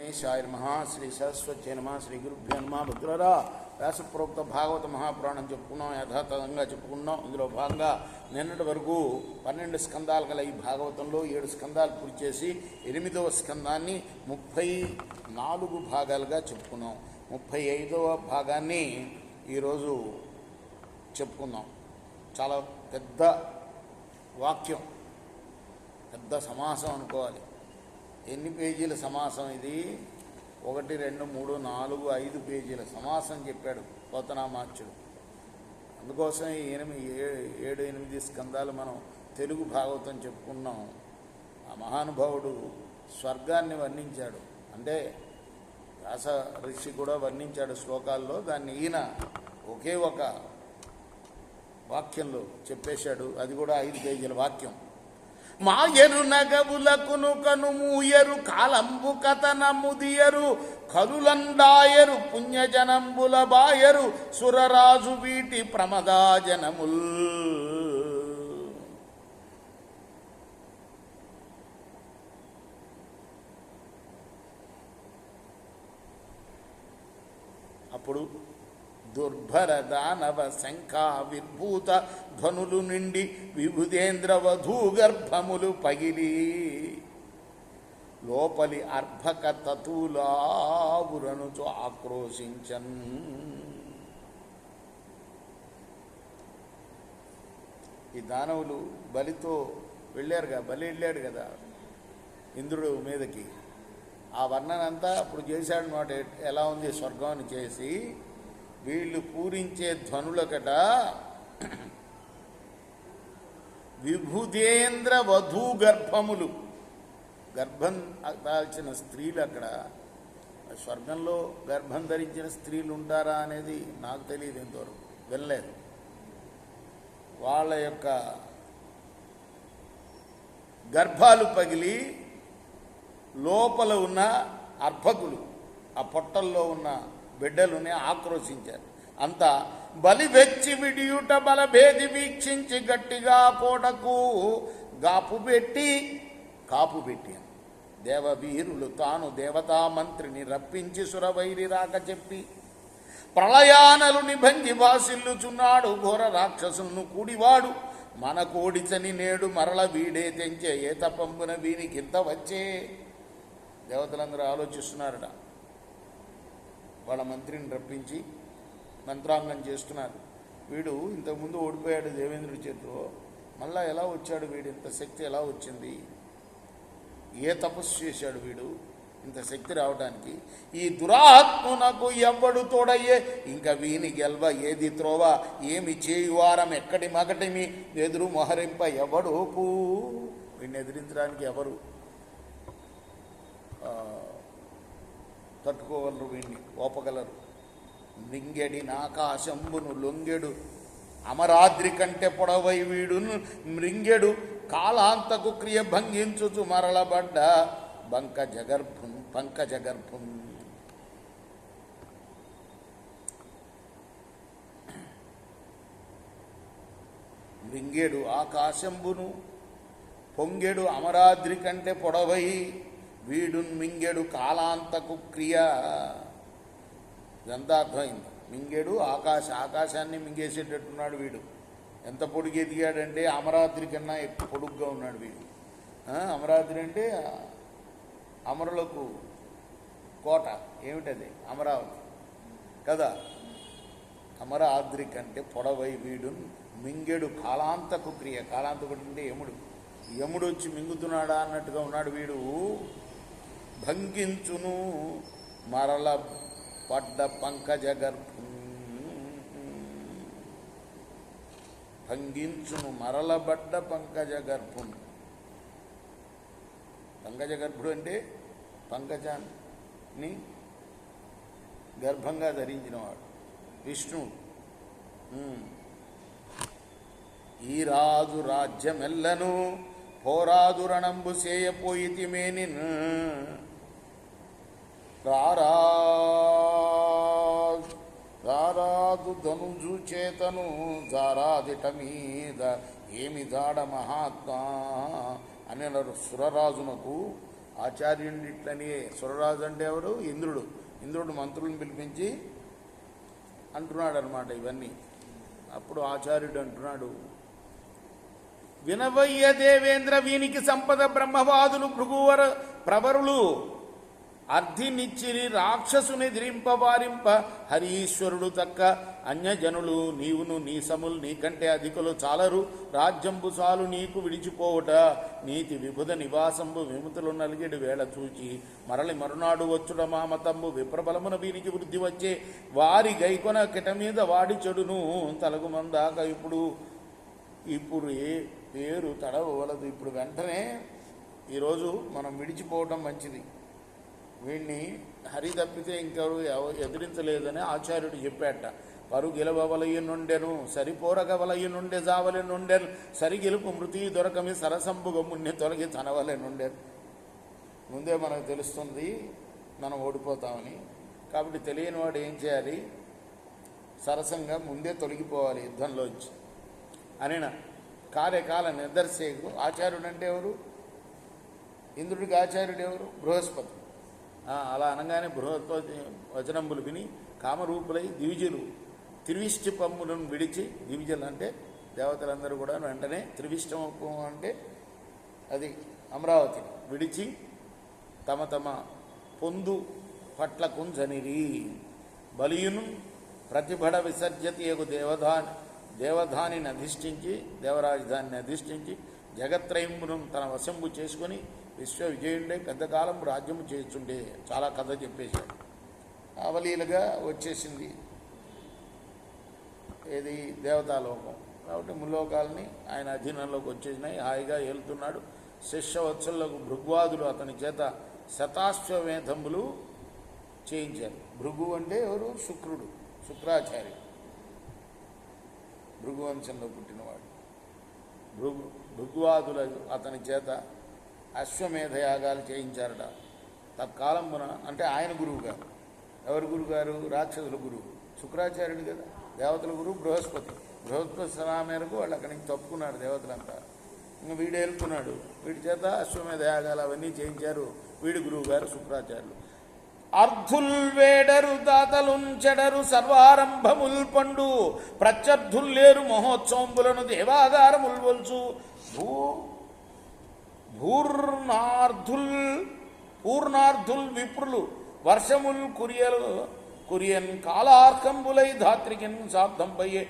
గణేశాయ నమః. శ్రీ సరస్వతి నమః. శ్రీ గురుభ్యో నమః. భద్రరా వ్యాసప్రోక్త భాగవత మహాపురాణం చెప్పుకున్నాం, యథాతథంగా చెప్పుకున్నాం. ఇందులో భాగంగా నిన్నటి వరకు 12 స్కందాలు గల ఈ భాగవతంలో 7 స్కందాలు పూర్తి చేసి 8వ స్కందాన్ని 34 భాగాలుగా చెప్పుకున్నాం. 35వ భాగాన్ని ఈరోజు చెప్పుకుందాం. చాలా పెద్ద వాక్యం, పెద్ద సమాసం అనుకోవాలి. ఎన్ని పేజీల సమాసం ఇది? 1, 2, 3, 4, 5 పేజీల సమాసం చెప్పాడు పోతనామాచ్యుడు. అందుకోసం 7, 8 స్కందాలు మనం తెలుగు భాగవతం చెప్పుకున్నాం. ఆ మహానుభావుడు స్వర్గాన్ని వర్ణించాడు, అంటే వ్యాస ఋషి కూడా వర్ణించాడు శ్లోకాల్లో. దాన్ని ఈయన ఒకే ఒక వాక్యంలో చెప్పేశాడు. అది కూడా 5 పేజీల వాక్యం. మాయరు నగవులకును కనుమూయరు కాలంబు కథనముదియరు కలులండాయరు పుణ్యజనంబుల బాయరు సురరాజు వీటి ప్రమదాజనముల్. అప్పుడు దుర్భర దానవ శంఖా విర్భూత ధ్వనులు నిండి విభుదేంద్ర వధూగర్భములు పగిలి లోపలి అర్భక తతులావురనుచు ఆక్రోశించన్. ఈ దానవులు బలితో వెళ్ళారుగా, బలి వెళ్ళాడు కదా ఇంద్రుడు మీదకి. ఆ వర్ణనంతా అప్పుడు చేశాడు మాట. ఎలా ఉంది స్వర్గం అని చేసి వీళ్ళు పూరించే ధ్వనులకట విభుదేంద్ర వధూ గర్భములు, గర్భం దాల్చిన స్త్రీలు. అక్కడ స్వర్గంలో గర్భం ధరించిన స్త్రీలు ఉంటారా అనేది నాకు తెలియదు, ఇంతవరకు వెళ్ళలేదు. వాళ్ళ యొక్క గర్భాలు పగిలి లోపల ఉన్న అర్భకులు, ఆ పొట్టల్లో ఉన్న బిడ్డలుని ఆక్రోశించారు. అంతా బలి వెచ్చి విడియుట బలభేది వీక్షించి గట్టిగా కోటకు కాపు పెట్టి దేవవీరులు తాను దేవతా మంత్రిని రప్పించి సురవైరి రాక చెప్పి ప్రళయానలు నిభంగి వాసిల్లుచున్నాడు. ఘోర రాక్షసులను కూడివాడు మన కోడిచని నేడు మరల వీడే తెంచే ఏ తపంబున వీనికింత వచ్చే. దేవతలందరూ ఆలోచిస్తున్నారట. వాళ్ళ మంత్రిని రప్పించి మంత్రాంగం చేస్తున్నారు. వీడు ఇంతకుముందు ఓడిపోయాడు దేవేంద్రుడి చేతిలో, మళ్ళా ఎలా వచ్చాడు వీడు? ఇంత శక్తి ఎలా వచ్చింది? ఏ తపస్సు చేశాడు వీడు ఇంత శక్తి రావడానికి? ఈ దురాత్మునకు ఎవ్వడు తోడయ్యే ఇంకా వీని గెల్వ ఏది త్రోవ ఏమి చేయువారం ఎక్కడి మగటిమి ఎదురు మొహరింప ఎవడోపు. వీడిని ఎదిరించడానికి ఎవరు తట్టుకోగలరు? వీడిని ఓపగలరు? మృంగెడి నాకాశంబును లొంగెడు అమరాద్రి కంటే పొడవై వీడును మృంగెడు కాలాంతకు క్రియ భంగించుచు మరలబడ్డ పంకజగర్భం. మృంగెడు ఆకాశంబును పొంగెడు అమరాద్రి కంటే పొడవై వీడున్ మింగెడు కాలాంతకు క్రియ. ఇదంతా అర్థమైంది. మింగెడు ఆకాశాన్ని మింగేసేటట్టున్నాడు వీడు. ఎంత పొడుగు ఎదిగాడంటే అమరాద్రి కన్నా ఎక్కువ పొడుగ్గా ఉన్నాడు వీడు. అమరాద్రి అంటే అమరులకు కోట, ఏమిటది? అమరావతి కదా. అమరాద్రి కంటే పొడవై వీడున్ మింగెడు కాలాంతకు క్రియ. కాలాంతకుడు అంటే యముడు వచ్చి మింగుతున్నాడా అన్నట్టుగా ఉన్నాడు వీడు. భంగించును మరల పడ్డ పంకజగర్భం. భంగించును మరలబడ్డ పంకజగర్భం. పంకజగర్భుడు అంటే పంకజాన్ని గర్భంగా ధరించినవాడు విష్ణువు. ఈ రాజు రాజ్యమెల్లను పోరాదు రణంబు చేయపోయితి మేనిన్ రారాదు ధనుజు చేతను జారాదిట మీద ఏమి దాడ మహాత్మా అని సురరాజునకు ఆచార్యుడి ఇట్లని సురరాజు అంటే ఎవరు? ఇంద్రుడు. ఇంద్రుడు మంత్రులను పిలిపించి అంటున్నాడు అనమాట ఇవన్నీ. అప్పుడు ఆచార్యుడు అంటున్నాడు, వినవయ్య దేవేంద్ర వీనికి సంపద బ్రహ్మవాదులు భృగువర ప్రవరులు అర్ధినిచ్చిరి రాక్షసుని దిరింపవారింప హరీశ్వరుడు తక్క అన్యజనులు నీవును నీసములు నీకంటే అధికులు చాలరు రాజ్యంబు చాలు నీకు విడిచిపోవుట నీతి విభుద నివాసంబు విముతులు నలిగేడు వేళ చూచి మరలి మరునాడు వచ్చుడ మామతంబు విప్రబలమున వీనికి వృద్ధి వచ్చే వారి గైకొన కిట మీద వాడి చెడును తలగుమందాక ఇప్పుడు ఏ పేరు తడవలదు. ఇప్పుడు వెంటనే ఈరోజు మనం విడిచిపోవటం మంచిది. వీడిని హరి తప్పితే ఇంకెవరు ఎదిరించలేదని ఆచార్యుడు చెప్పాట. పరుగెలవలయ్య నుండెను సరిపోరగవలయ్య నుండే జావలె నుండెను సరిగెలుపు మృతి దొరకమి సరసంబుగ మున్నె తొలగి తనవలె నుండెను. ముందే మనకు తెలుస్తుంది మనం ఓడిపోతామని. కాబట్టి తెలియని వాడు ఏం చేయాలి? సరసంగా ముందే తొలగిపోవాలి యుద్ధంలోంచి అనిన కార్యకాల నిదర్శకు. ఆచార్యుడు అంటే ఎవరు? ఇంద్రుడికి ఆచార్యుడు ఎవరు? బృహస్పతి. అలా అనగానే బృహస్పతి వచనంబులు విని కామరూపులై దివిజులు త్రివిష్టి పమ్ములను విడిచి, దివిజలు అంటే దేవతలందరూ కూడా వెంటనే త్రివిష్టము అంటే అది అమరావతిని విడిచి తమ తమ పొందు పట్ల కుంజనిరి బలియును ప్రతిభడ విసర్జతి ఎగు దేవధానిని అధిష్ఠించి దేవరాజధానిని అధిష్ఠించి జగత్రయమును తన వశంబు చేసుకొని విశ్వ విజయుండే పెద్దకాలం రాజ్యము చేస్తుండే. చాలా కథ చెప్పేశాడు. అవలీలుగా వచ్చేసింది ఏది? దేవతాలోకం. కాబట్టి ముల్లోకాలని ఆయన అధీనంలోకి వచ్చేసినాయి. హాయిగా ఏలుతున్నాడు. శిష్యవత్సలకు భృగ్వాదులు అతని చేత శతాశ్వమేధములు చేయించారు. భృగు అంటే ఎవరు? శుక్రుడు, శుక్రాచార్యుడు, భృగువంశంలో పుట్టినవాడు. భృగ్వాదులు అతని చేత అశ్వమేధ యాగాలు చేయించారట. తత్కాలమున అంటే ఆయన గురువు గారు. ఎవరి గురువు గారు? రాక్షసుల గురువు శుక్రాచార్యుడు కదా. దేవతల గురువు బృహస్పతి. బృహస్పతి సలహా మేరకు వాళ్ళు అక్కడి నుంచి తప్పుకున్నారు దేవతలంతా. ఇంకా వీడు వెళ్తున్నాడు. వీడి చేత అశ్వమేధ యాగాలు అవన్నీ చేయించారు వీడి గురువు గారు శుక్రాచార్యులు. అర్ధుల్ వేడరు దాతలుంచెడరు సర్వారంభముల్ పండు ప్రత్యర్థుల్ లేరు మహోత్సవంబులను దేవాగారముల్ వల్చు పూర్ణార్థుల్ విప్రులు వర్షముల్ కురియన్ కాలార్కంబులై ధాత్రికిన్ సార్థంపయ్యే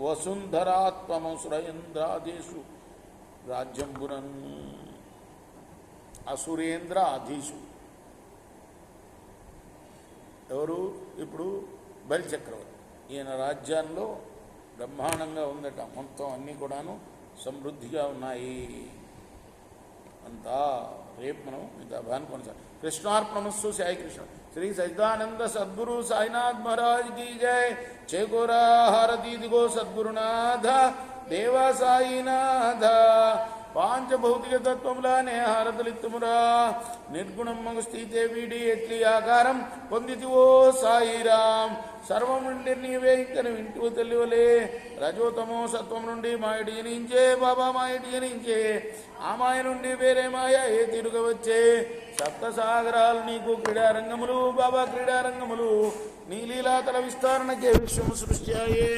వసుంధరాత్మసురేంద్రాదేశు రాజ్యంబురన్ అసురేంద్ర ఆధీశు. ఎవరు? ఇప్పుడు బలిచక్రవర్తి. ఈయన రాజ్యాల్లో బ్రహ్మాండంగా ఉందట. మొత్తం అన్నీ కూడాను సమృద్ధిగా ఉన్నాయి. అంతా రేపు మనం ఇంత భాను కొనసాగి కృష్ణార్పణమస్సు. సాయి కృష్ణ. శ్రీ సచిదానంద సద్గురు సాయినాథ్ మహారాజ్ की जय. చేకూరా హారతి దిగో సద్గురునాథ దేవ సాయినాథ. పాంచభౌతిక తత్వములానే హారతలిత్తుమురా నిర్గుణం మగు స్థితే వీడి ఎట్లి ఆకారం పొందితివో సాయిరాం. సర్వం నుండి నీవే ఇంకను వింటివో తెలియలే. రజోతమో సత్వం నుండి మాయటి జనించే బాబా మాయటి జనించే. ఆ మాయ నుండి వేరే మాయ ఏ తిరుగవచ్చే. సప్తసాగరాలు నీకు క్రీడారంగములు బాబా క్రీడారంగములు. నీ లీలాతల విస్తరణకే విశ్వము సృష్ట్యాయే.